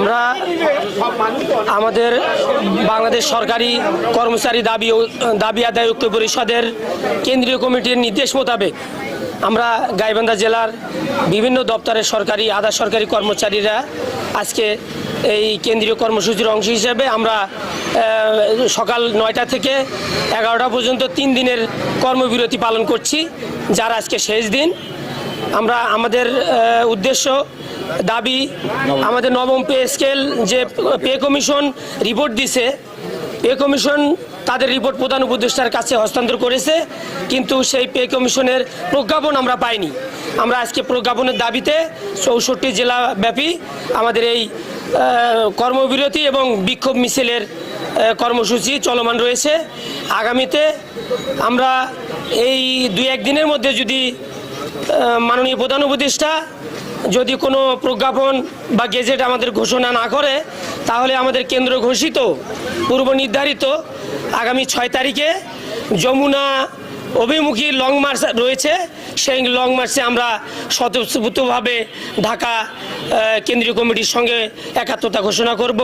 আমরা আমাদের বাংলাদেশ সরকারি কর্মচারী দাবি আদায় ঐক্য পরিষদের কেন্দ্রীয় কমিটির নির্দেশ মোতাবেক আমরা গাইবান্ধা জেলার বিভিন্ন দপ্তরের সরকারি আধা সরকারি কর্মচারীরা আজকে এই কেন্দ্রীয় কর্মসূচির অংশ হিসেবে আমরা সকাল 9টা থেকে 11টা পর্যন্ত 3 দিনের কর্মবিরতি পালন করছি, যার আজকে শেষ দিন। আমরা আমাদের উদ্দেশ্য দাবি, আমাদের নবম পে স্কেল যে পে কমিশন রিপোর্ট দিছে, পে কমিশন তাদের রিপোর্ট প্রধান উপদেষ্টার কাছে হস্তান্তর করেছে, কিন্তু সেই পে কমিশনের প্রজ্ঞাপন আমরা পাইনি। আমরা আজকে প্রজ্ঞাপনের দাবিতে 64 জেলা ব্যাপী আমাদের এই কর্মবিরতি এবং বিক্ষোভ মিছিলের কর্মসূচি চলমান রয়েছে। আগামীতে আমরা এই 2-1 দিনের মধ্যে যদি মাননীয় প্রধান উপদেষ্টা যদি কোনো প্রজ্ঞাপন বা গেজেট আমাদের ঘোষণা না করে, তাহলে আমাদের কেন্দ্র ঘোষিত পূর্ব নির্ধারিত আগামী 6 তারিখে যমুনা অভিমুখী লং মার্চ রয়েছে, সেই লং মার্চে আমরা স্বতঃস্ফূর্তভাবে ঢাকা কেন্দ্রীয় কমিটির সঙ্গে একাত্মতা ঘোষণা করব।